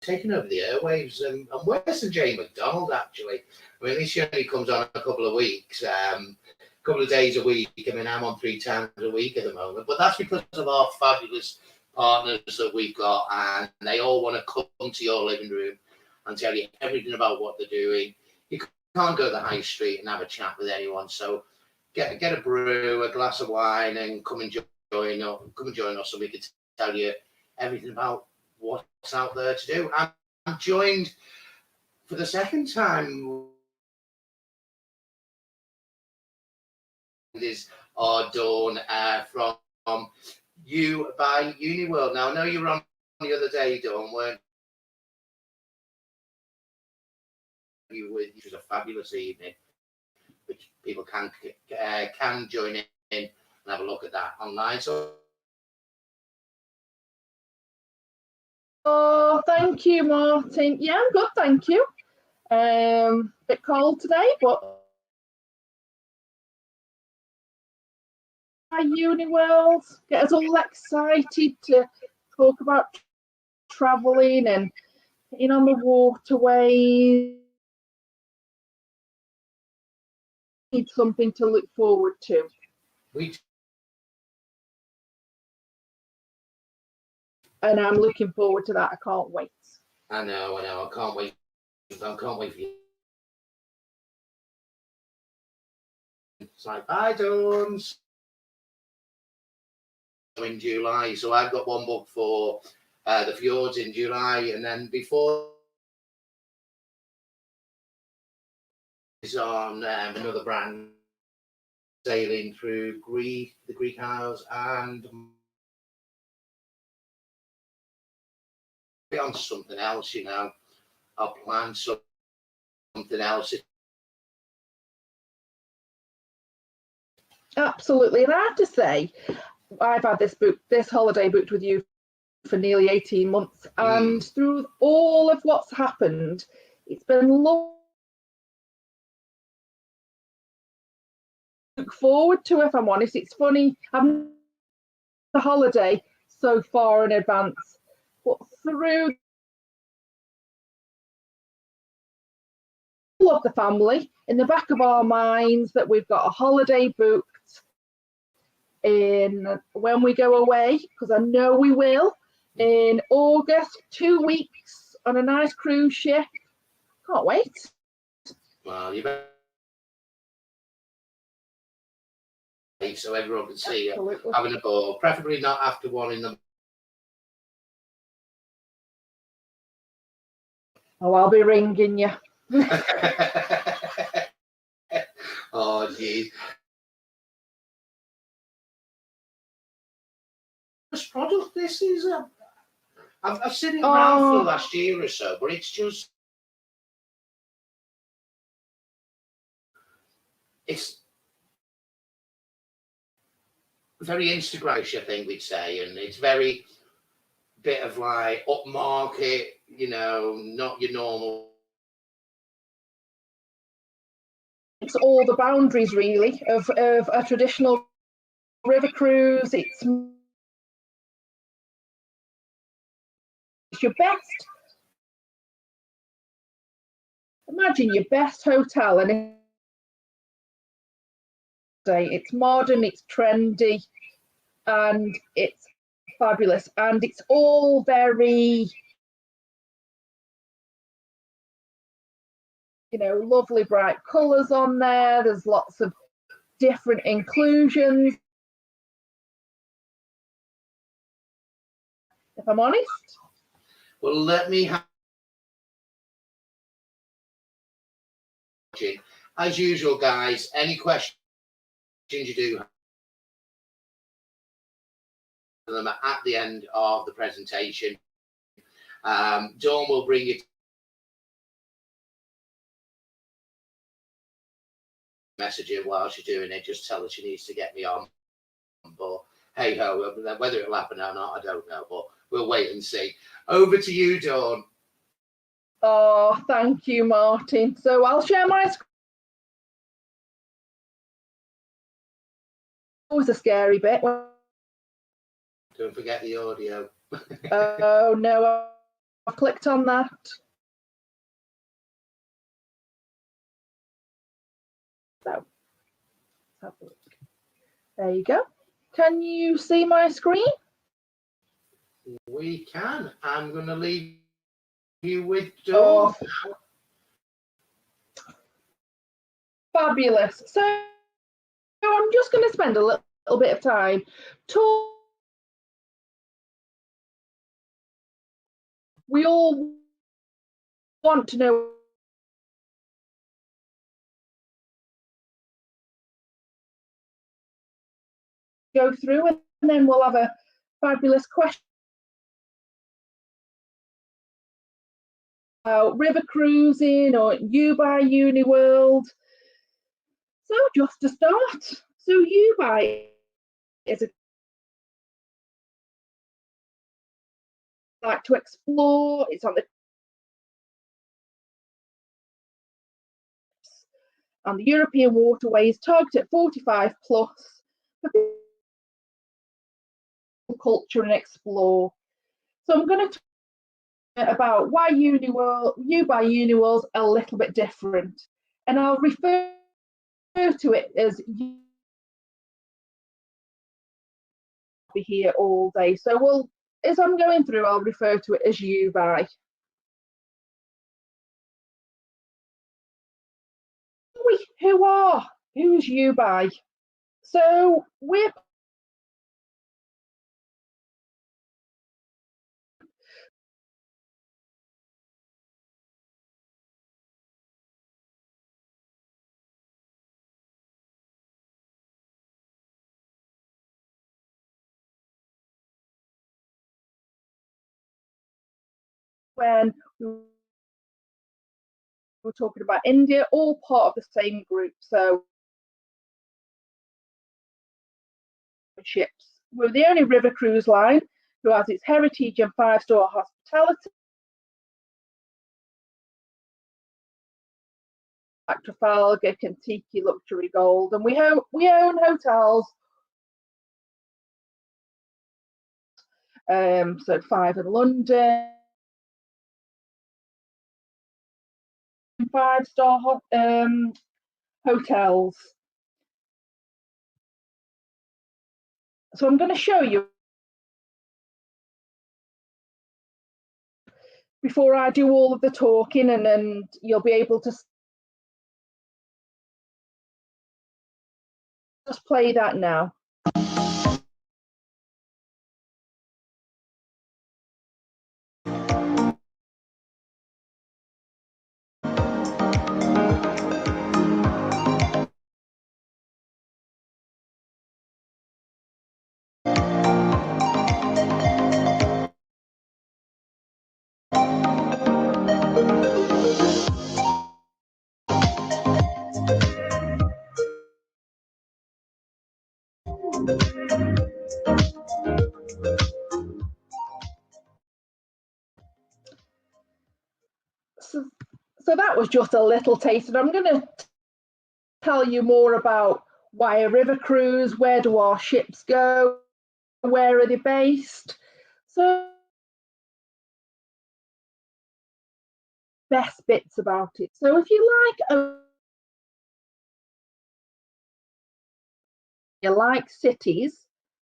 taken over the airwaves, and worse than Jane McDonald, actually. I mean, this only comes on a couple of weeks, a couple of days a week. I mean, I'm on 3 times a week at the moment, but that's because of our fabulous partners that we've got, and they all want to come to your living room and tell you everything about what they're doing. You can't go to the high street and have a chat with anyone, so get a brew, a glass of wine, and come and join us, and we can tell you everything about what's out there to do. I'm joined for the second time is our Dawn from Uby Uniworld. Now, I know you were on the other day, Dawn, weren't you? It was a fabulous evening, which people can join in and have a look at that online. So, oh, thank you, Martin. Yeah, I'm good, thank you. Bit cold today, but Uniworld get us all excited to talk about travelling and getting on the waterways. Need something to look forward to. And I'm looking forward to that. I can't wait. I know. I can't wait. I can't wait for you. It's like, bye, Dawns. In July, so I've got one book for the fjords in July, and then before is on another brand sailing through the Greek Isles, and be on something else. I'll plan something else. Absolutely, and I have to say, I've had this holiday booked with you for nearly 18 months, and through all of what's happened, it's been lovely. Look forward to, if I'm honest. It's funny, I'm the holiday so far in advance, but through all of the family, in the back of our minds, that we've got a holiday booked in when we go away, because I know we will, in August, 2 weeks on a nice cruise ship. Can't wait. Well, you better. So everyone can see you having a ball, preferably not after 1 in the. Oh, I'll be ringing you. Oh, geez. This product, this is I've seen it around for the last year or so, but it's very Instagram-ish, I think we'd say, and it's very bit of like upmarket, not your normal. It's all the boundaries, really, of a traditional river cruise. It's your best. Imagine your best hotel, and it's modern, it's trendy, and it's fabulous, and it's all very, lovely bright colours on there. There's lots of different inclusions. If I'm honest. Well, let me have. As usual, guys, any questions you do have them at the end of the presentation. Dawn will bring you messaging while she's doing it. Just tell her she needs to get me on. But hey ho, whether it'll happen or not, I don't know. But we'll wait and see. Over to you, Dawn. Oh, thank you, Martin. So I'll share my screen. Always a scary bit. Don't forget the audio. Oh no, I've clicked on that. So let's have a look. There you go. Can you see my screen? We can. I'm going to leave you with Oh, Dawn. fabulous. So I'm just going to spend a little bit of time talking. We all want to know go through, and then we'll have a fabulous question about river cruising or Uby Uniworld. So just to start, so Uby is a like to explore. It's on the European waterways, targeted at 45 plus for culture and explore. So I'm going to talk about why Uby Uniworld's a little bit different, and I'll refer to it as be here all day. So as I'm going through, I'll refer to it as Uby. Who's Uby? So we're when we were talking about India, all part of the same group. So ships. We're the only river cruise line who has its heritage and 5-star hospitality. Like Trafalgar, Kentucky, Luxury Gold, and we own hotels. So 5 in London, 5-star hotels. So I'm going to show you before I do all of the talking, and then you'll be able to just play that now. So that was just a little taste, and I'm going to tell you more about why a river cruise, where do our ships go, where are they based. So best bits about it. So if you like cities,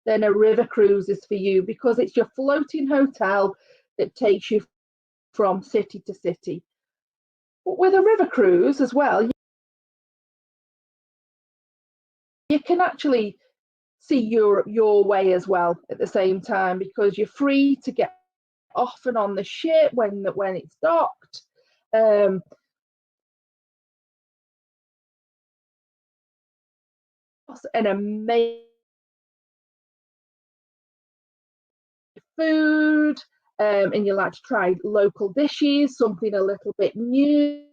then a river cruise is for you, because it's your floating hotel that takes you from city to city. But with a river cruise as well, you can actually see your way as well at the same time, because you're free to get off and on the ship when it's docked. An amazing food, and you like to try local dishes, something a little bit new.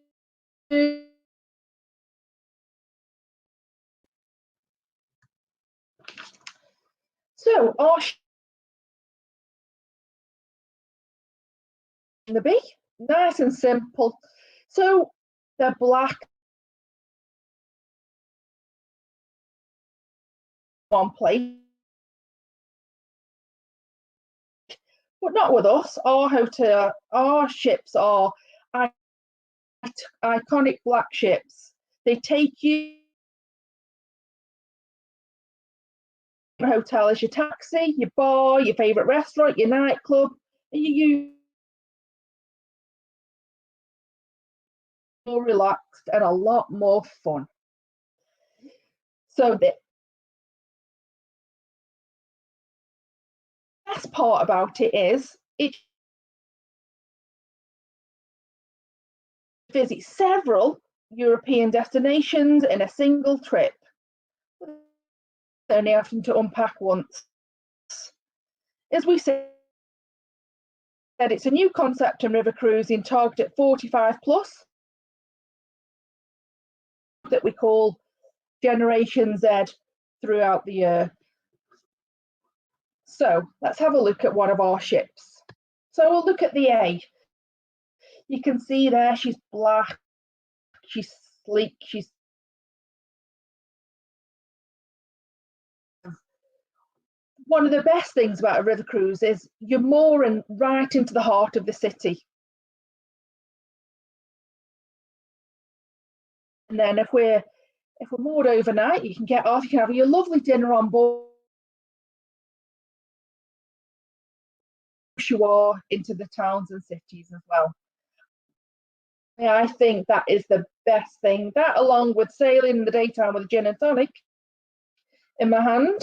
So our the be nice and simple. So they're black, one place, But not with us. Our ships are iconic black ships. They take you to your hotel as your taxi, your bar, your favourite restaurant, your nightclub, and you more relaxed and a lot more fun. So the best part about it is it visits several European destinations in a single trip, only having to unpack once. As we said, it's a new concept in river cruising, targeted at 45 plus, that we call Generation Z throughout the year. So let's have a look at one of our ships. So we'll look at the A. You can see there she's black, she's sleek, she's one of the best things about a river cruise is you're mooring right into the heart of the city. And then if we're moored overnight, you can get off, you can have your lovely dinner on board. You are into the towns and cities as well. Yeah, I think that is the best thing. That, along with sailing in the daytime with a gin and tonic in my hand.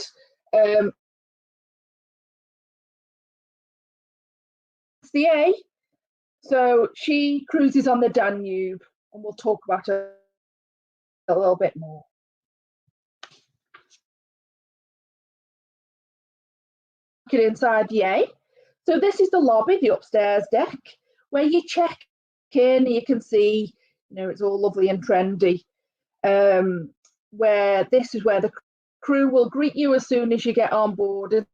It's the A. So she cruises on the Danube, and we'll talk about it a little bit more. Get inside the A. So this is the lobby, the upstairs deck, where you check in. You can see, it's all lovely and trendy. Where this is where the crew will greet you as soon as you get on board. And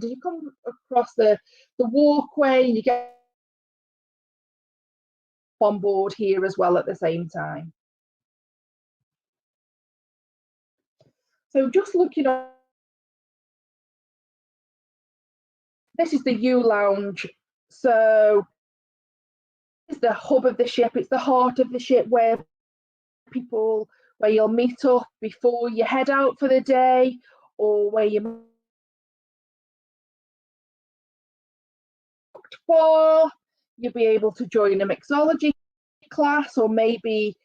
you come across the walkway, and you get on board here as well at the same time. So just looking at this is the U Lounge. So it's the hub of the ship, it's the heart of the ship where you'll meet up before you head out for the day, or where you for. You'll be able to join a mixology class, or maybe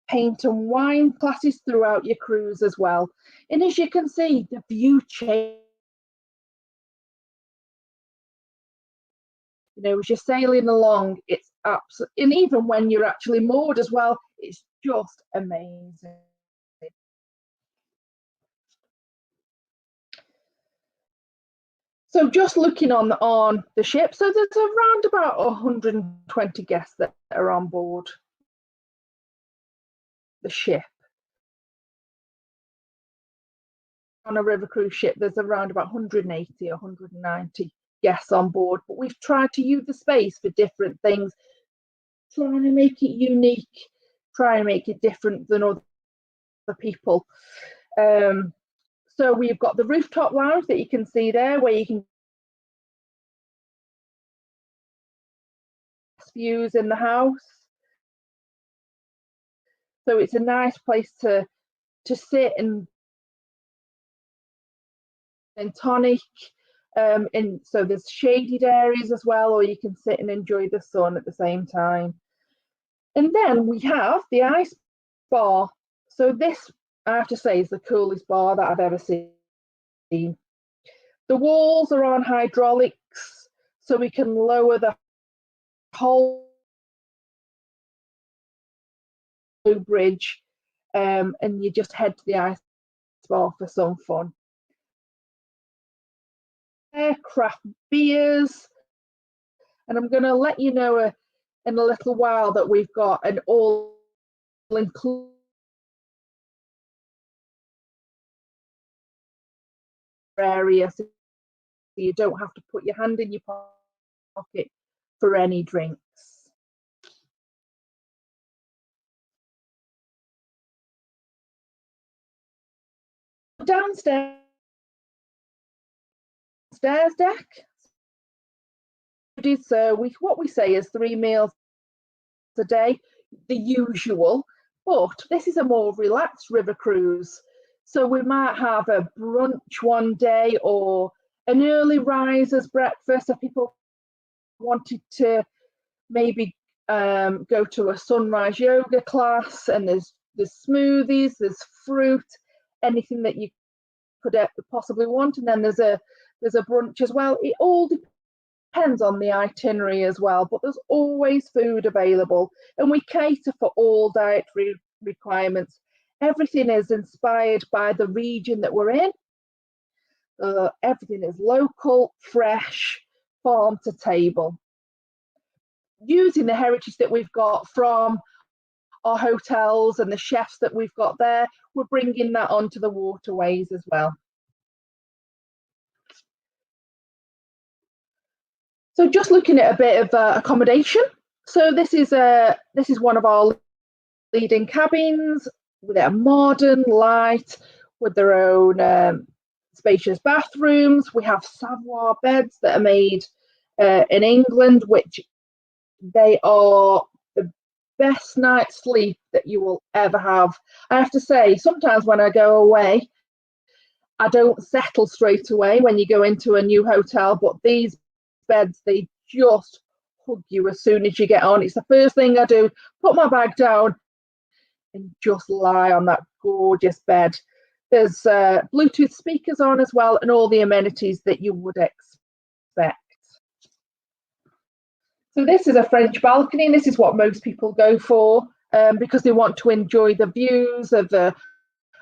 paint and wine classes throughout your cruise as well. And as you can see, the view change. As you're sailing along, it's absolutely, and even when you're actually moored as well, it's just amazing. So just looking on the ship, so there's around about 120 guests that are on board the ship. On a river cruise ship, there's around about 180 or 190 guests on board, but we've tried to use the space for different things, trying to make it unique, try and make it different than other people. So we've got the Rooftop Lounge that you can see there, where you can views in the house. So it's a nice place to sit and tonic. And so there's shaded areas as well, or you can sit and enjoy the sun at the same time. And then we have the ice bar. So this, I have to say, is the coolest bar that I've ever seen. The walls are on hydraulics, so we can lower the whole bridge, and you just head to the ice bar for some fun. Craft beers, and I'm going to let you know in a little while that we've got an all-inclusive area, so you don't have to put your hand in your pocket for any drinks. Downstairs upstairs deck. So what we say is 3 meals a day, the usual, but this is a more relaxed river cruise. So we might have a brunch one day or an early risers breakfast if people wanted to maybe go to a sunrise yoga class, and there's smoothies, there's fruit, anything that you could possibly want, and then there's a brunch as well. It all depends on the itinerary as well, but there's always food available, and we cater for all dietary requirements. Everything is inspired by the region that we're in. Everything is local, fresh, farm to table. Using the heritage that we've got from our hotels and the chefs that we've got there, we're bringing that onto the waterways as well. So just looking at a bit of accommodation. So this is one of our leading cabins with their modern light, with their own spacious bathrooms. We have Savoy beds that are made in England, which they are the best night's sleep that you will ever have. I have to say, sometimes when I go away, I don't settle straight away when you go into a new hotel, but these beds, they just hug you as soon as you get on. It's the first thing I do, put my bag down and just lie on that gorgeous bed. There's Bluetooth speakers on as well, and all the amenities that you would expect. So this is a French balcony, and this is what most people go for because they want to enjoy the views of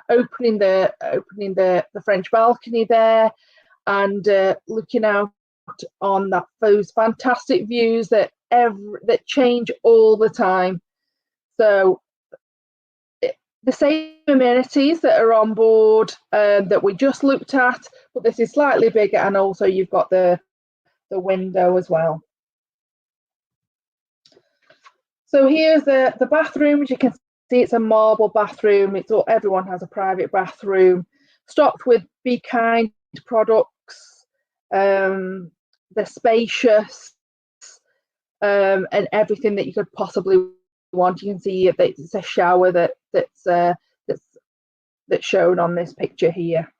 opening the French balcony there, and looking out on those fantastic views that change all the time. So the same amenities that are on board that we just looked at, but this is slightly bigger, and also you've got the window as well. So here's the bathroom. As you can see, it's a marble bathroom. Everyone has a private bathroom, stocked with Be Kind products. They're spacious, and everything that you could possibly want. You can see it's a shower that's shown on this picture here.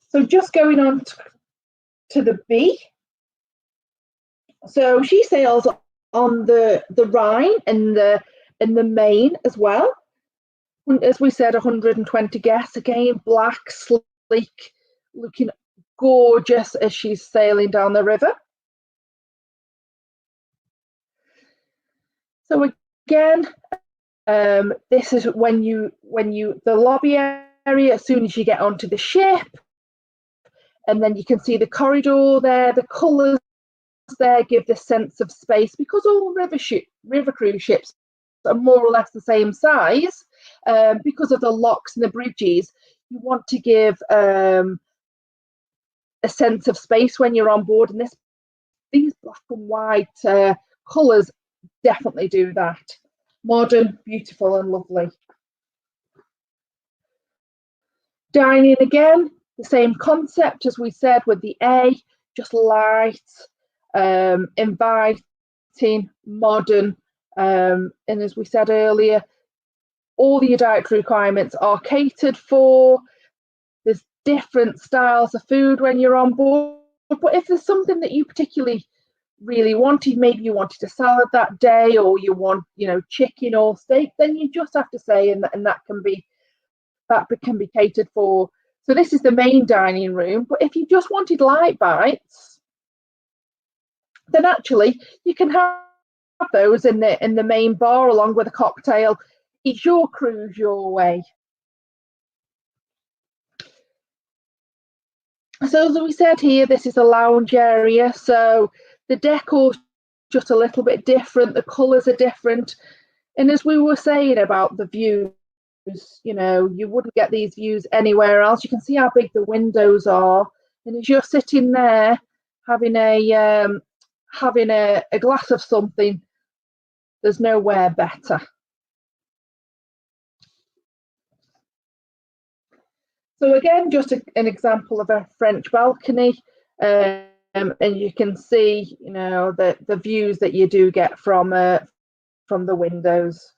So just going on to the B. So she sails on the Rhine and the Main as well. As we said, 120 guests, again, black, sleek, looking gorgeous as she's sailing down the river. So again, this is when the lobby area, as soon as you get onto the ship, and then you can see the corridor there, the colours there give this sense of space, because all river cruise ships are more or less the same size. Because of the locks and the bridges, you want to give a sense of space when you're on board, and these black and white colours definitely do that. Modern, beautiful and lovely. Dining again, the same concept as we said with the A, just light, inviting, modern, and as we said earlier, all the dietary requirements are catered for. There's different styles of food when you're on board, but if there's something that you particularly really wanted, maybe you wanted a salad that day, or you want, chicken or steak, then you just have to say, and that can be catered for. So this is the main dining room, but if you just wanted light bites, then actually you can have those in the main bar along with a cocktail. It's your cruise, your way. So as we said here, this is a lounge area, so the decor's just a little bit different, the colours are different, and as we were saying about the views, you wouldn't get these views anywhere else. You can see how big the windows are, and as you're sitting there having a glass of something, there's nowhere better. So again, just an example of a French balcony, and you can see, you know, the views that you do get from the windows.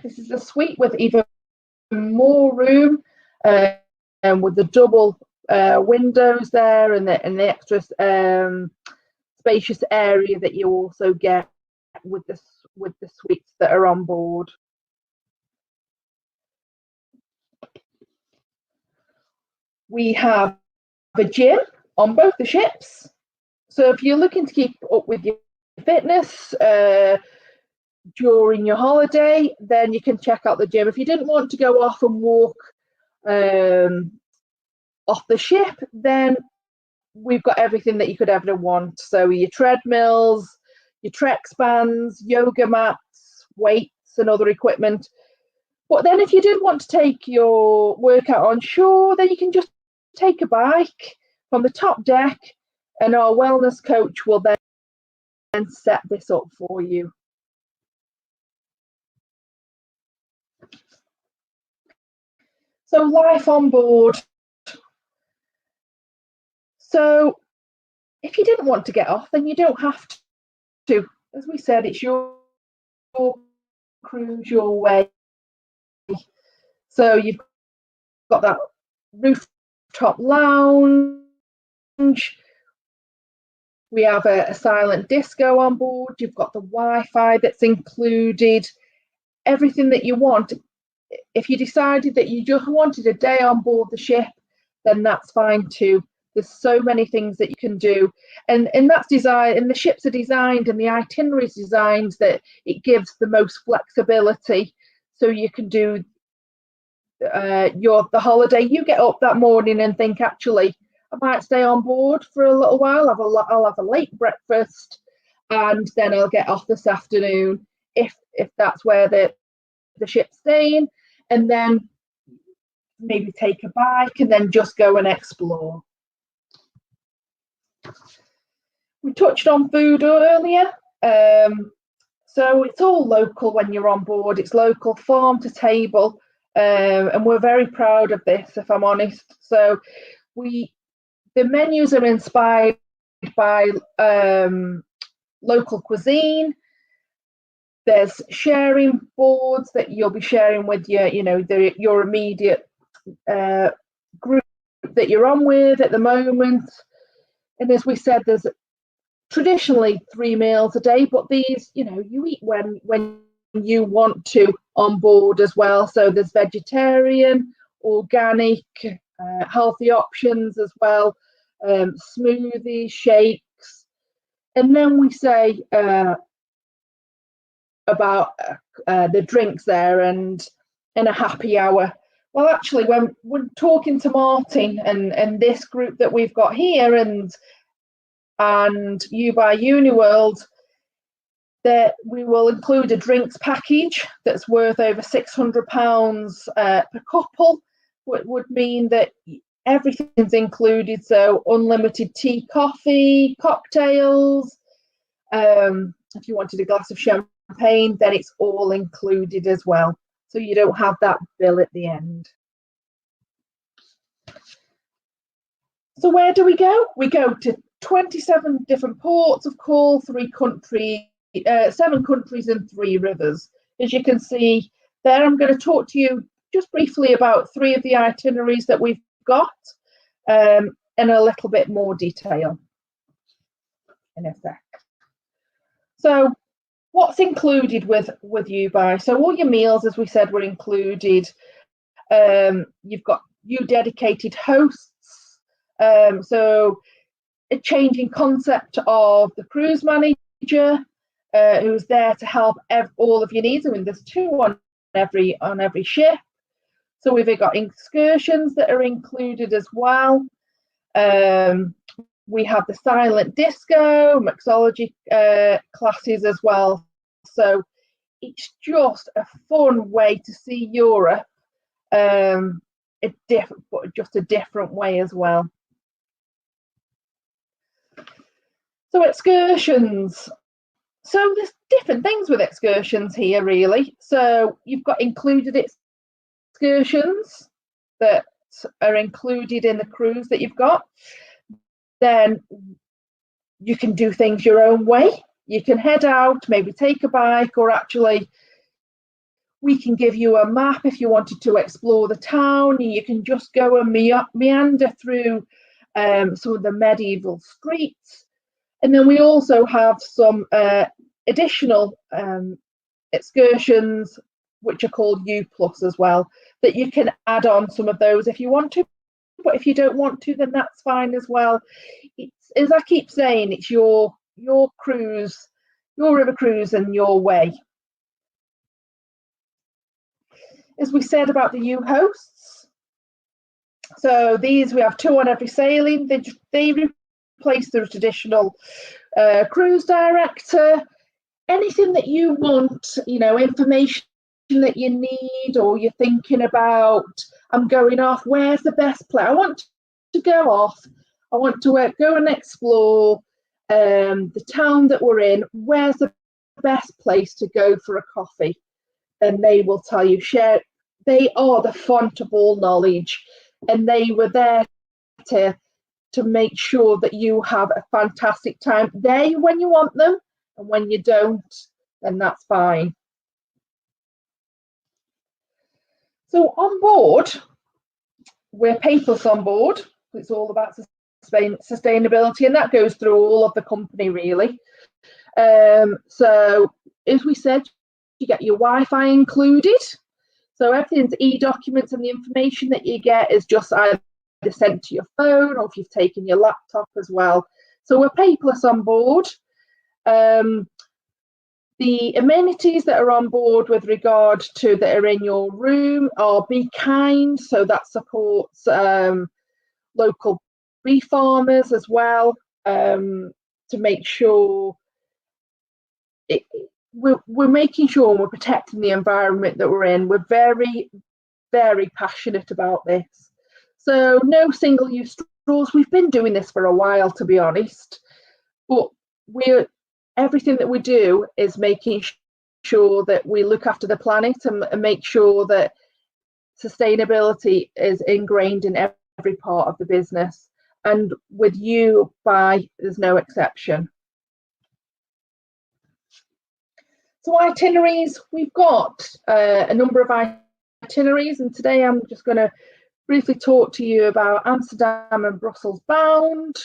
This is a suite with even more room, and with the double windows there, and the extra spacious area that you also get with the suites that are on board. We have a gym on both the ships. So if you're looking to keep up with your fitness during your holiday, then you can check out the gym. If you didn't want to go off and walk off the ship, then we've got everything that you could ever want. So your treadmills, your trek spans, yoga mats, weights and other equipment. But then if you did want to take your workout on shore, then you can just take a bike from the top deck, and our wellness coach will then set this up for you. So life on board. So if you didn't want to get off, then you don't have to. As we said, it's your cruise, your way. So you've got that rooftop lounge. We have a silent disco on board. You've got the Wi-Fi that's included. Everything that you want. If you decided that you just wanted a day on board the ship, then that's fine too. There's so many things that you can do, and that's designed, and the ships are designed, and the itineraries designed that it gives the most flexibility, so you can do the holiday. You get up that morning and think, actually, I might stay on board for a little while. I'll have a late breakfast, and then I'll get off this afternoon if that's where the ship's staying, and then maybe take a bike and then just go and explore. We touched on food earlier, so it's all local when you're on board. It's local, farm to table, and we're very proud of this, if I'm honest. So the menus are inspired by local cuisine. There's sharing boards that you'll be sharing with your immediate group that you're on with at the moment. And as we said, there's traditionally 3 meals a day, but these, you eat when you want to on board as well. So there's vegetarian, organic, healthy options as well, smoothies, shakes. And then we say about the drinks there and a happy hour. Well, actually, when we're talking to Martin and this group that we've got here and Uby Uniworld, that we will include a drinks package that's worth over £600 per couple. What would mean that everything's included, so unlimited tea, coffee, cocktails. If you wanted a glass of champagne, then it's all included as well, so you don't have that bill at the end. So where do we go? We go to 27 different ports of call, 7 countries and 3 rivers. As you can see there, I'm going to talk to you just briefly about 3 of the itineraries that we've got in a little bit more detail in a sec. So what's included with Uby? So all your meals, as we said, were included. You've got dedicated hosts. So a changing concept of the cruise manager who's there to help all of your needs. I mean, there's 2 on every ship. So we've got excursions that are included as well. We have the silent disco, mixology classes as well. So it's just a fun way to see Europe, just a different way as well. So excursions. So there's different things with excursions here, really. So you've got included excursions that are included in the cruise that you've got, then you can do things your own way. You can head out, maybe take a bike, or actually we can give you a map if you wanted to explore the town. You can just go and meander through some of the medieval streets. And then we also have some additional excursions, which are called U Plus as well, that you can add on some of those if you want to. But if you don't want to, then that's fine as well. It's, as I keep saying, it's your cruise, your river cruise, and your way. As we said about the U hosts, so these, we have 2 on every sailing. They replace the traditional cruise director. Anything that you want, you know, information that you need, or you're thinking about, I'm going off, where's the best place? I want to go off. I want to go and explore the town that we're in. Where's the best place to go for a coffee? And they will tell you, share. They are the font of all knowledge, and they were there to make sure that you have a fantastic time there when you want them, and when you don't, then that's fine. So on board, we're paperless on board. It's all about sustainability, and that goes through all of the company really. So as we said, you get your Wi-Fi included. So everything's e-documents, and the information that you get is just either sent to your phone, or if you've taken your laptop as well. So we're paperless on board. The amenities that are on board with regard to that are in your room are Be Kind, so that supports local bee farmers as well, to make sure we're making sure we're protecting the environment that we're in. We're very, very passionate about this. So no single-use straws. We've been doing this for a while, to be honest, but everything that we do is making sure that we look after the planet and make sure that sustainability is ingrained in every part of the business. And with Uby, there's no exception. So itineraries, we've got a number of itineraries, and today I'm just going to briefly talk to you about Amsterdam and Brussels bound,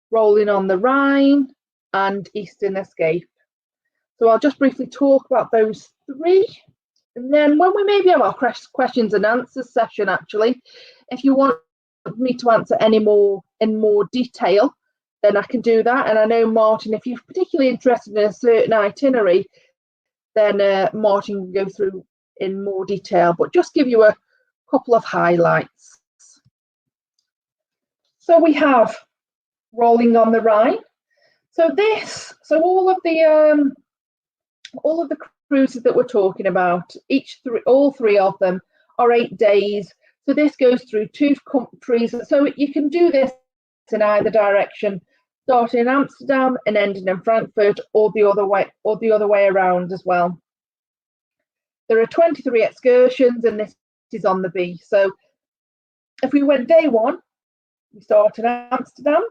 Rolling on the Rhine, and Eastern Escape. So I'll just briefly talk about those 3, and then when we maybe have our questions and answers session, actually, if you want me to answer any more in more detail, then I can do that. And I know, Martin, if you're particularly interested in a certain itinerary, then Martin can go through in more detail, but just give you a couple of highlights. So we have Rolling on the Rhine. So all of the cruises that we're talking about, all 3 of them are 8 days. So this goes through 2 countries. So you can do this in either direction, starting in Amsterdam and ending in Frankfurt, or the other way around as well. There are 23 excursions, and this is on the B. So if we went day 1, we start in Amsterdam.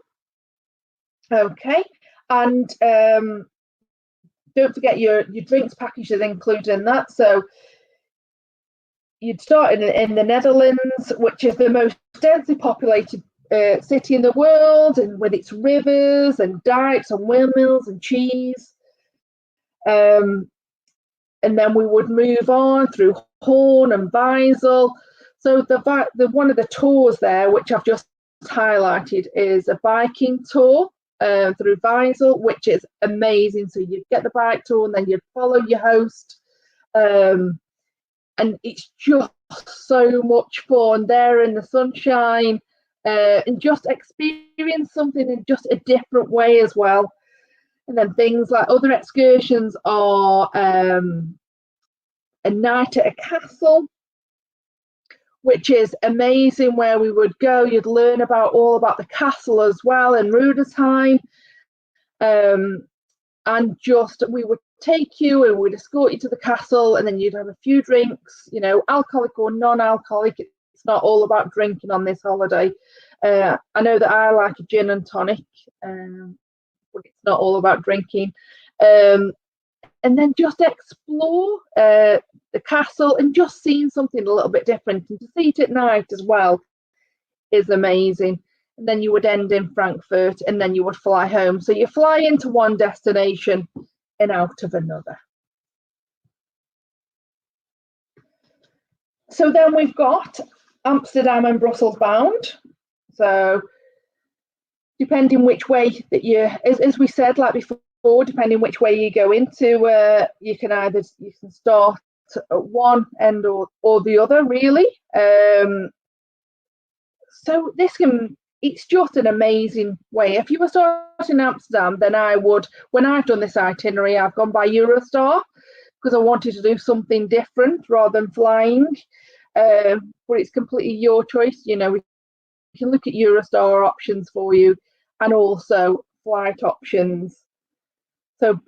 Okay, and don't forget your drinks package is included in that. So you'd start in the Netherlands, which is the most densely populated city in the world, and with its rivers and dikes and windmills and cheese. And then we would move on through Horn and Basel. So the one of the tours there, which I've just highlighted, is a biking tour through Basel, which is amazing. So you get the bike tour, and then you follow your host, and it's just so much fun there in the sunshine, and just experience something in just a different way as well. And then things like other excursions are a night at a castle, which is amazing, where we would go. You'd learn all about the castle as well in Rudesheim, and just we would take you and we'd escort you to the castle, and then you'd have a few drinks, you know, alcoholic or non-alcoholic. It's not all about drinking on this holiday. I know that I like a gin and tonic, but it's not all about drinking. And then just explore the castle and just seeing something a little bit different, and to see it at night as well is amazing. And then you would end in Frankfurt, and then you would fly home. So you fly into one destination and out of another. So then we've got Amsterdam and Brussels bound. So depending which way that you, as we said like before, depending which way you go into, you can start at one end or the other, really. So it's just an amazing way. If you were starting in Amsterdam, then when I've done this itinerary, I've gone by Eurostar because I wanted to do something different rather than flying. But it's completely your choice. You know, we can look at Eurostar options for you and also flight options. So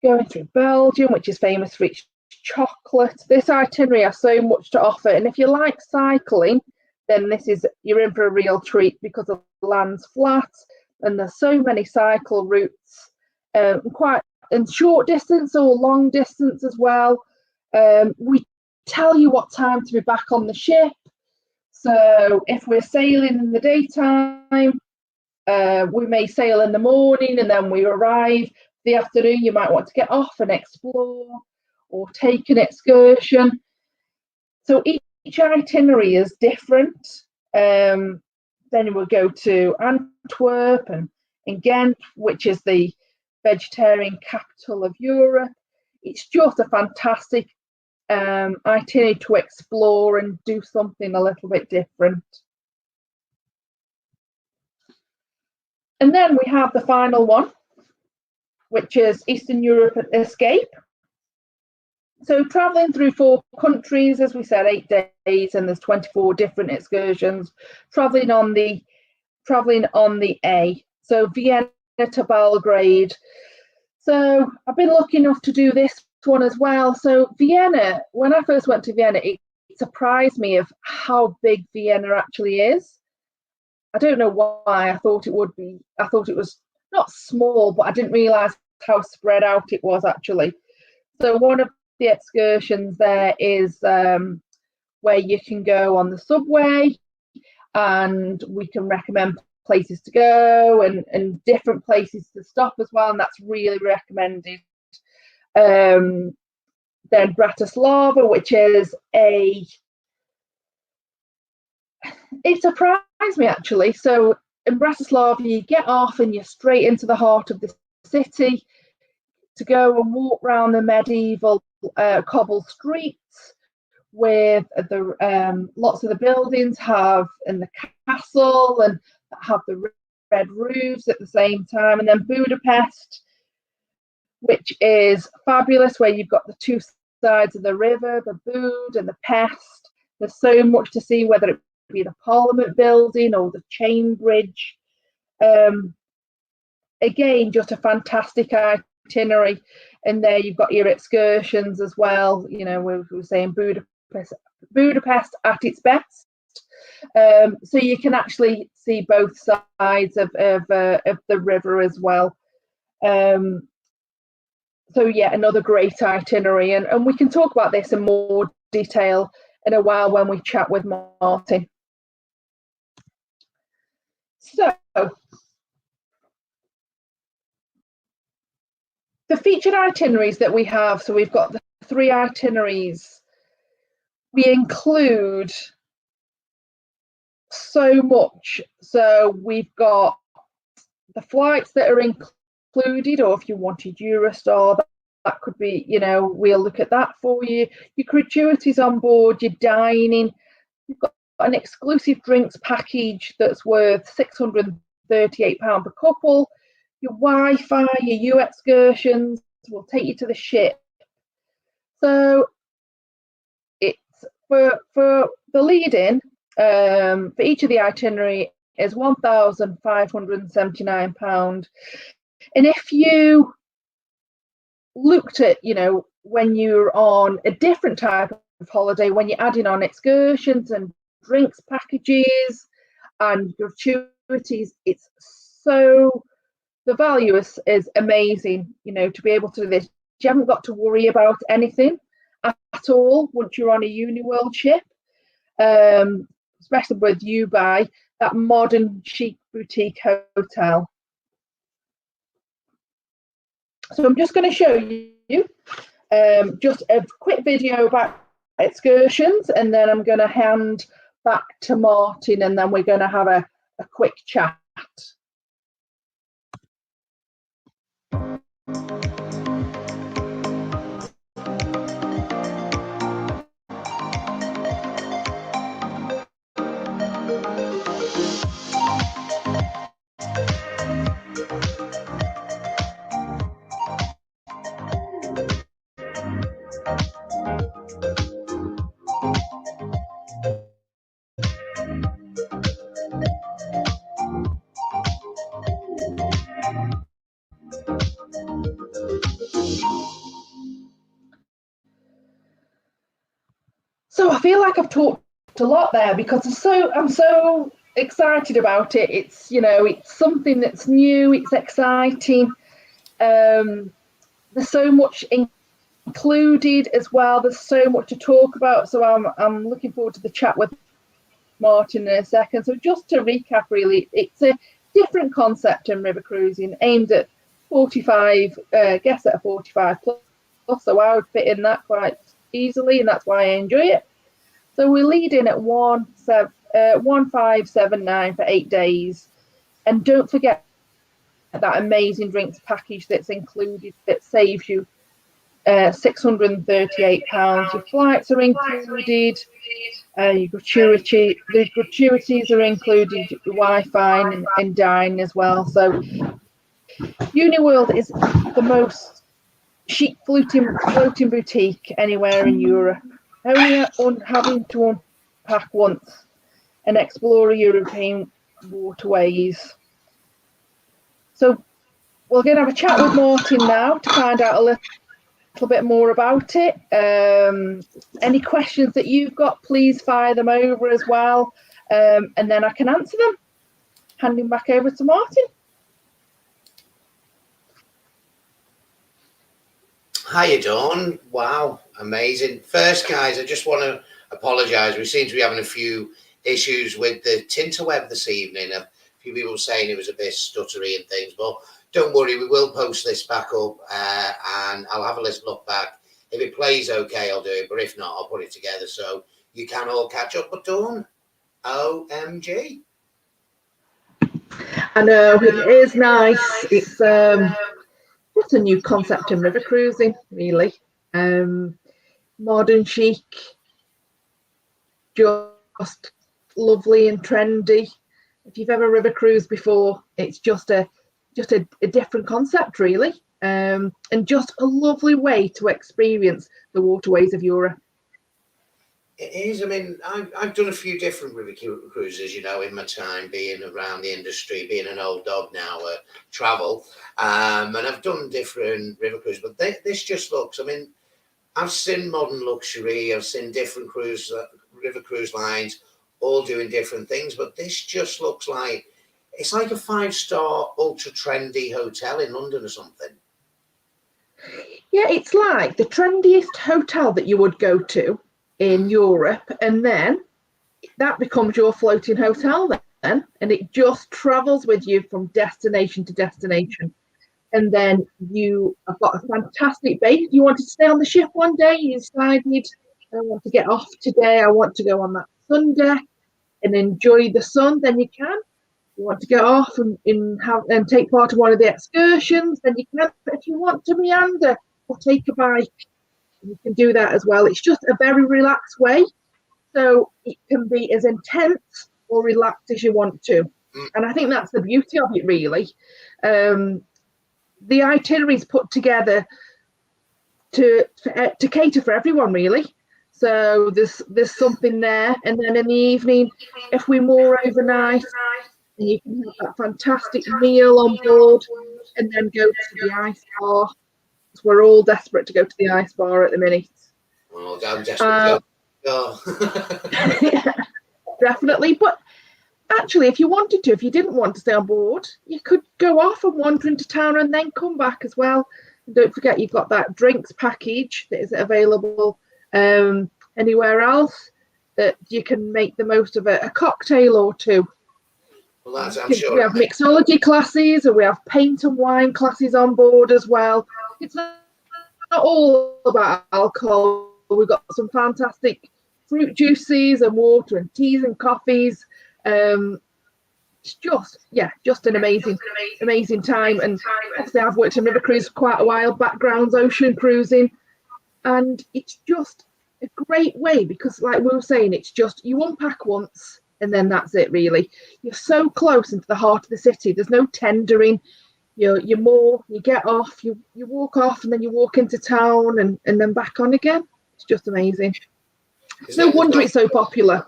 going through Belgium, which is famous for its chocolate. This itinerary has so much to offer. And if you like cycling, then you're in for a real treat because the land's flat and there's so many cycle routes, quite in short distance or long distance as well. We tell you what time to be back on the ship. So if we're sailing in the daytime, we may sail in the morning and then we arrive the afternoon. You might want to get off and explore or take an excursion. So each itinerary is different. Then we'll go to Antwerp and Ghent, which is the vegetarian capital of Europe. It's just a fantastic itinerary to explore and do something a little bit different. And then we have the final one, which is Eastern Europe Escape. So traveling through 4 countries, as we said, 8 days, and there's 24 different excursions. Traveling on the A, so Vienna to Belgrade. So I've been lucky enough to do this one as well. So Vienna, when I first went to Vienna, it surprised me of how big Vienna actually is. I don't know why. I thought it would be. I thought it was not small, but I didn't realise how spread out it was actually. So one of the excursions there is where you can go on the subway, and we can recommend places to go and different places to stop as well, and that's really recommended. Then Bratislava, which is it surprised me actually. So in Bratislava, you get off and you're straight into the heart of the city to go and walk around the medieval cobble streets with the lots of the buildings in the castle and have the red roofs at the same time. And then Budapest, which is fabulous, where you've got the 2 sides of the river, the Bud and the Pest. There's so much to see, whether it be the Parliament building or the chain bridge. Again, just a fantastic itinerary. And there you've got your excursions as well. You know, we were saying Budapest at its best. So you can actually see both sides of the river as well. So yeah, another great itinerary, and we can talk about this in more detail in a while when we chat with Martin. So the featured itineraries that we have, so we've got the 3 itineraries. We include so much. So we've got the flights that are included, or if you wanted Eurostar, that could be, you know, we'll look at that for you. Your gratuities on board, your dining. You've got an exclusive drinks package that's worth £638 per couple. Your Wi-Fi, your U excursions will take you to the ship. So it's for the lead-in for each of the itinerary is £1,579. And if you looked at, when you're on a different type of holiday, when you're adding on excursions and drinks packages and gratuities, it's so, the value is amazing, to be able to do this. You haven't got to worry about anything at all once you're on a Uniworld ship, especially with Uby, that modern chic boutique hotel. So I'm just going to show you just a quick video about excursions, and then I'm going to hand back to Martin, and then we're going to have a quick chat. So I feel like I've talked a lot there because I'm so excited about it. It's it's something that's new, it's exciting. There's so much included as well. There's so much to talk about. So I'm looking forward to the chat with Martin in a second. So just to recap, really, it's a different concept in river cruising, aimed at 45 guests at a 45 plus. So I would fit in that quite easily, and that's why I enjoy it. So we lead in at 1579 for 8 days, and don't forget that amazing drinks package that's included that saves you £638. Your flights are included, the gratuities are included, Wi-Fi and dining as well. So Uniworld is the most chic floating boutique anywhere in Europe, only having to unpack once and explore European waterways. So we're going to have a chat with Martin now to find out a little bit more about it. Any questions that you've got, please fire them over as well, and then I can answer them. Handing back over to Martin. Hiya, Dawn. Wow, amazing. First, guys, I just want to apologise. We seem to be having a few issues with the Tinterweb this evening. A few people saying it was a bit stuttery and things, but don't worry, we will post this back up and I'll have a little look back. If it plays okay, I'll do it, but if not, I'll put it together so you can all catch up. But Dawn, OMG. I know, it is nice. It's just a new concept in river cruising, really. Modern chic, just lovely and trendy. If you've ever river cruised before, it's just a different concept, really, and just a lovely way to experience the waterways of Europe. It is. I mean, I've done a few different river cruises, in my time being around the industry, being an old dog now, travel, and I've done different river cruises, but this just looks, I've seen modern luxury, I've seen different river cruise lines, all doing different things, but this just looks like, it's like a 5-star ultra trendy hotel in London or something. Yeah, it's like the trendiest hotel that you would go to in Europe, and then that becomes your floating hotel then, and it just travels with you from destination to destination. And then you have got a fantastic base. You wanted to stay on the ship one day, you decided, I want to get off today, I want to go on that sun deck and enjoy the sun, then you can. You want to get off and take part in one of the excursions, then you can. But if you want to meander or take a bike, you can do that as well. It's just a very relaxed way. So it can be as intense or relaxed as you want to. And I think that's the beauty of it, really. The itineraries put together to cater for everyone, really. So there's something there. And then in the evening, if we moor overnight, and you can have that fantastic meal on board and then go to the ice bar we're all desperate to go to the ice bar at the minute. Oh, I'm desperate. Yeah, definitely. But actually, if you wanted to, if you didn't want to stay on board, you could go off and wander into town and then come back as well. And don't forget, you've got that drinks package that is available anywhere else, that you can make the most of a cocktail or two. Well, I'm sure. We have mixology classes, and we have paint and wine classes on board as well. It's not all about alcohol. We've got some fantastic fruit juices and water and teas and coffees. It's just an amazing time. And obviously, I've worked in river cruise for quite a while, backgrounds ocean cruising, and it's just a great way because, like we were saying, it's just you unpack once and then that's it. Really, you're so close into the heart of the city. There's no tendering. You get off, you walk off, and then you walk into town and then back on again. It's just amazing. No wonder it's so popular.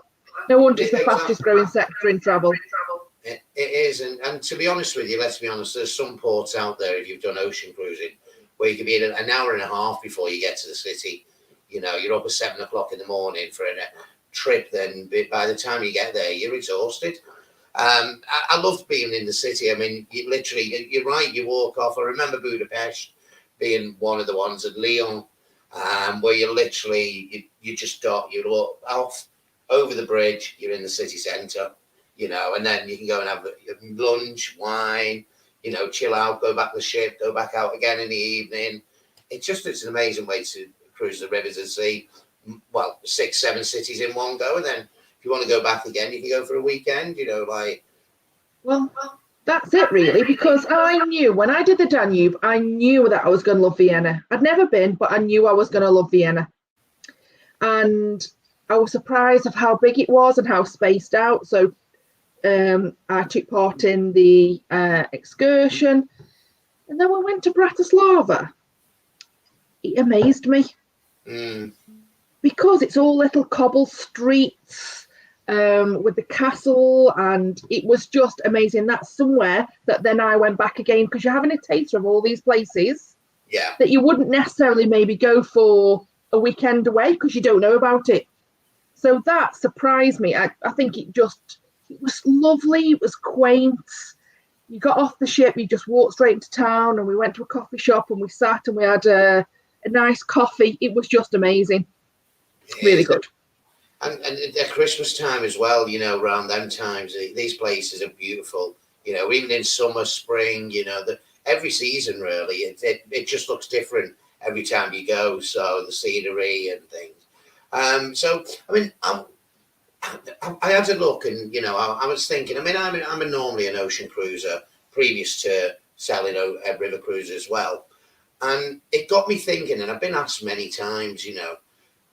No wonder it's the fastest growing sector in travel. It is, and to be honest with you, let's be honest, there's some ports out there, if you've done ocean cruising, where you can be in an hour and a half before you get to the city. You know, you're up at 7 o'clock in the morning for a trip, then by the time you get there, you're exhausted. I love being in the city. I mean, you're right, you walk off. I remember Budapest being one of the ones at Lyon, where you literally, you just start, you walk off over the bridge, you're in the city centre, you know, and then you can go and have lunch, wine, you know, chill out, go back to the ship, go back out again in the evening. It's an amazing way to cruise the rivers and see, well, 6-7 cities in one go. And then if you want to go back again, you can go for a weekend, you know, like. Well, that's it really, because I knew when I did the Danube, I knew that I was going to love Vienna. I'd never been, but I knew I was going to love Vienna. And I was surprised of how big it was and how spaced out. So I took part in the excursion, and then we went to Bratislava. It amazed me because it's all little cobble streets with the castle, and it was just amazing. That's somewhere that then I went back again, because you're having a taste of all these places that you wouldn't necessarily maybe go for a weekend away because you don't know about it. So that surprised me. I think it was lovely. It was quaint. You got off the ship, you just walked straight into town, and we went to a coffee shop and we sat and we had a nice coffee. It was just amazing. Really good. And at Christmas time as well, you know, around them times, these places are beautiful. You know, even in summer, spring, you know, every season really, it just looks different every time you go. So the scenery and things. So I mean, I had a look, and you know, I was thinking. I mean, I'm normally an ocean cruiser, previous to selling a river cruise as well, and it got me thinking. And I've been asked many times, you know,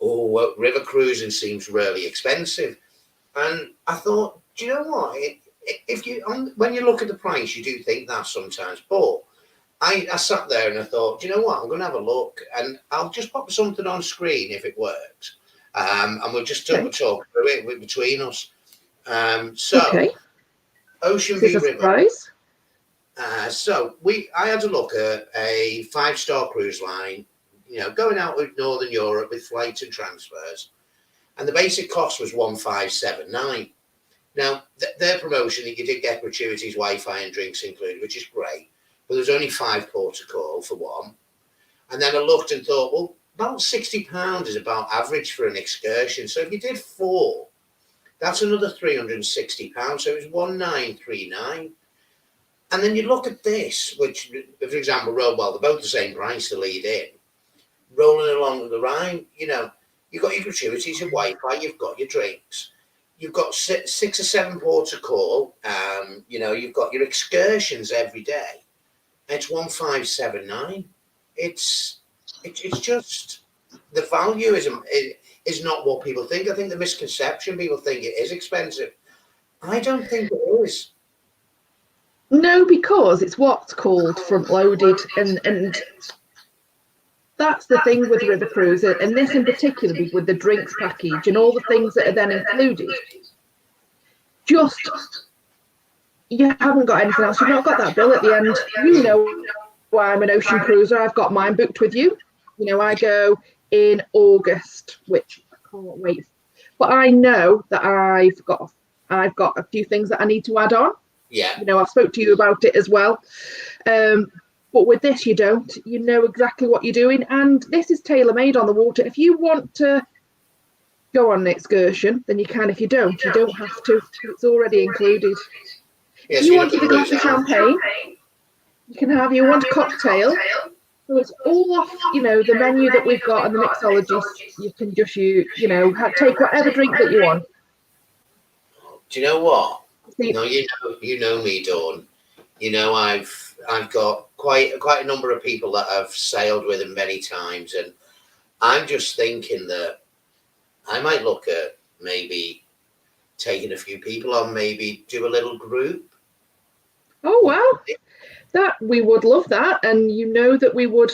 oh, river cruising seems really expensive, and I thought, do you know what? When you look at the price, you do think that sometimes, but I sat there and I thought, do you know what? I'm going to have a look, and I'll just pop something on screen if it works. And we'll just talk through it between us. Ocean View River. So I had a look at a 5-star cruise line, you know, going out with Northern Europe with flights and transfers, and the basic cost was 1,579. Now their promotion, you did get gratuities, Wi-Fi, and drinks included, which is great, but there's only 5 ports of call for one. And then I looked and thought, well, about £60 is about average for an excursion. So if you did 4, that's another £360. So it was 1,939. And then you look at this, which, for example, they're both the same price to lead in. Rolling along the Rhine, you know, you've got your gratuities, your Wi-Fi, you've got your drinks. You've got 6 or 7 ports of call. You know, you've got your excursions every day. It's 1,579. It's just, the value is not what people think. I think the misconception, people think it is expensive. I don't think it is. No, because it's what's called front loaded, and that's the thing with river cruise, and this in particular with the drinks package and all the things that are then included. Just, you haven't got anything else. You've not got that bill at the end. You know I'm an ocean cruiser. I've got mine booked with you. You know, I go in August, which I can't wait. But I know that I've got a few things that I need to add on. Yeah. You know, I've spoke to you about it as well. But with this, you don't. You know exactly what you're doing, and this is tailor-made on the water. If you want to go on an excursion, then you can. If you don't have to. It's already included. Yeah, If you wanted a glass of champagne, you can have. You want a cocktail, so it's all off. You know, the menu that we've got and the mixology. You can just take whatever drink that you want. Do you know what? See, No, you know me, Dawn. You know, I've got quite a number of people that I've sailed with them many times, and I'm just thinking that I might look at maybe taking a few people on, maybe do a little group. oh wow, that we would love that, and you know that we would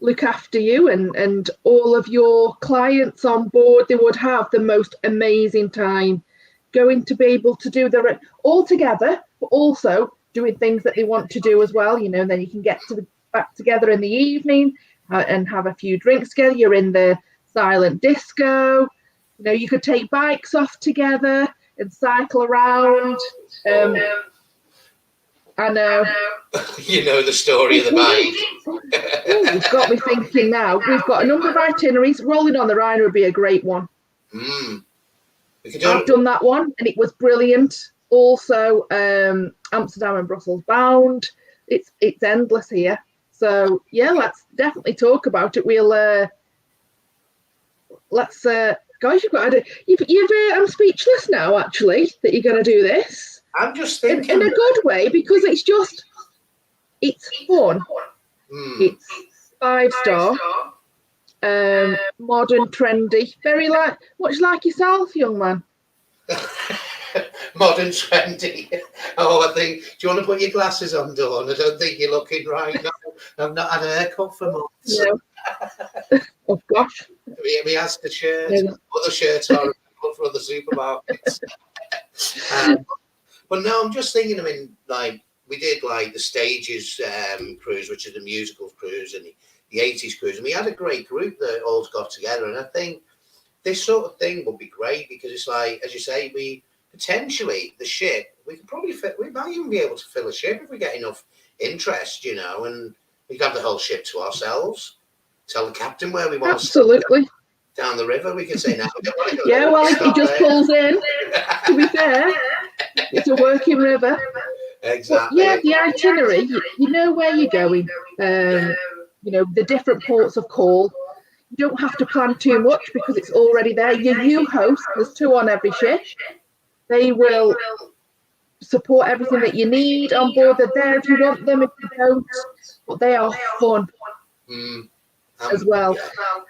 look after you and all of your clients on board. They would have the most amazing time going to be able to do their all together, but also doing things that they want to do as well. You know, and then you can get back together in the evening and have a few drinks together. You're in the silent disco. You know, you could take bikes off together and cycle around. I know. You know the story of the bike. You've got me thinking now. We've got a number of itineraries. Rolling on the Rhine would be a great one. I've done that one, and it was brilliant. Also, Amsterdam and Brussels bound. It's endless here. So yeah, let's definitely talk about it. We'll let's guys, I'm speechless now. Actually, that you're going to do this. I'm just thinking in a good way, because it's fun. It's 5-star, modern, trendy, very much like yourself, young man. Modern, trendy. Oh, I think. Do you want to put your glasses on, Dawn? I don't think you're looking right now. I've not had a haircut for months. No. Oh gosh. We asked the shirt. Yeah. Other shirts are for other supermarkets. But no, I'm just thinking. I mean, like we did like the Stages cruise, which is the musical cruise, and the 80s cruise, and we had a great group that all got together. And I think this sort of thing would be great, because it's like, as you say, we potentially the ship, we could probably we might even be able to fill a ship if we get enough interest, you know, and we could have the whole ship to ourselves. Tell the captain where we want. Absolutely. Down the river, we can say now. Yeah, well, if he just pulls in, to be fair, it's a working river. Exactly. But yeah, the itinerary, you know where you're going. You know, the different ports of call. You don't have to plan too much because it's already there. Your U-host, there's 2 on every ship. They will support everything that you need on board. They're there if you want them, if you don't. But they are fun as well.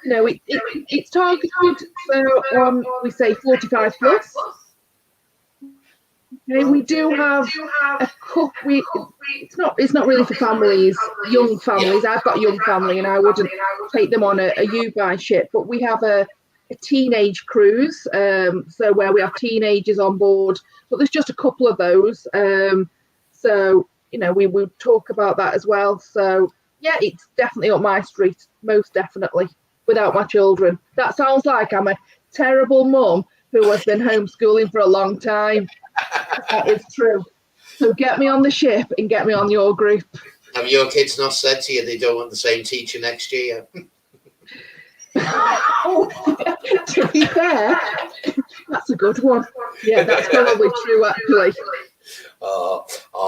You know, it's targeted for we say 45 plus. Okay, we do have a couple. It's not really for families, young families. I've got a young family, and I wouldn't take them on a Uby ship. But we have a teenage cruise, so where we have teenagers on board. But there's just a couple of those. So you know, we will talk about that as well. So yeah, it's definitely up my street, most definitely. Without my children, that sounds like I'm a terrible mum who has been homeschooling for a long time. That is true. So get me on the ship and get me on your group. Have your kids not said to you they don't want the same teacher next year? To be fair, that's a good one. Yeah, that's probably true, actually. Oh,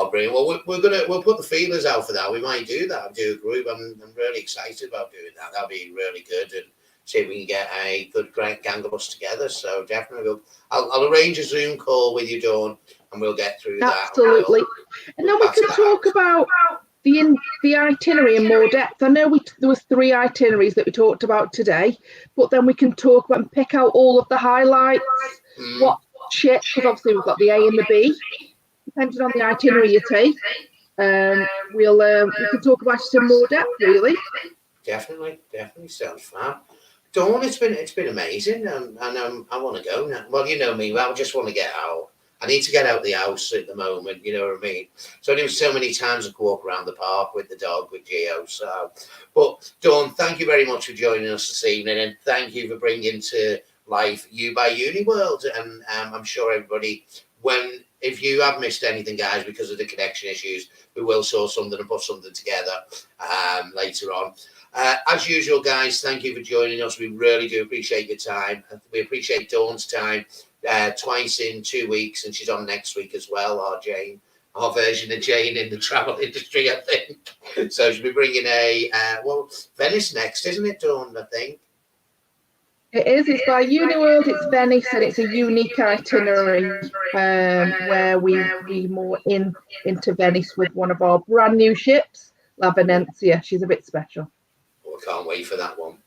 brilliant. Well, we'll put the feelers out for that. We might do that. Do a group. I'm really excited about doing that. That'll be really good, and see if we can get a good gang of us together. So definitely, I'll arrange a Zoom call with you, Dawn, and we'll get through that. Absolutely. And then we can talk about the itinerary in more depth. I know there was 3 itineraries that we talked about today, but then we can talk about and pick out all of the highlights. What ship? Because obviously we've got the A and the B. Depending on the itinerary you take, we can talk about it in more depth, really. Definitely sounds fun. Dawn, it's been amazing, and I want to go now. Well, you know me, I just want to get out. I need to get out the house at the moment, you know what I mean? So only so many times I can walk around the park with the dog, with Gio. So, but Dawn, thank you very much for joining us this evening, and thank you for bringing to life Uby Uniworld. And I'm sure everybody, if you have missed anything, guys, because of the connection issues, we will sort something and put something together later on. As usual, guys, thank you for joining us. We really do appreciate your time. We appreciate Dawn's time. Twice in 2 weeks, and she's on next week as well. Our version of Jane in the travel industry, I think. So she'll be bringing Venice next, isn't it, Dawn? I think it is. It's by Uniworld. It's Venice, and it's a unique itinerary where we more into Venice with one of our brand new ships, La Venezia. She's a bit special. Oh, I can't wait for that one.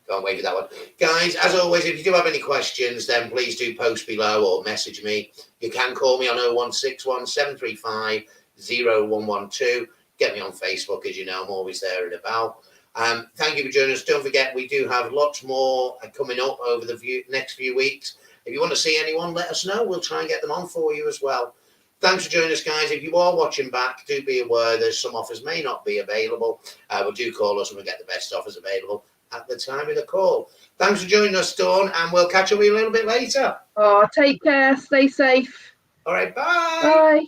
Can't wait for that one. Guys, as always, if you do have any questions, then please do post below or message me. You can call me on 0161 735 0112. Get me on Facebook, as you know, I'm always there and about. Thank you for joining us. Don't forget, we do have lots more coming up over the next few weeks. If you want to see anyone, let us know. We'll try and get them on for you as well. Thanks for joining us, guys. If you are watching back, do be aware that some offers may not be available. But do call us and we'll get the best offers available at the time of the call. Thanks for joining us, Dawn, and we'll catch up with you a little bit later. Oh, take care. Stay safe. All right, bye. Bye.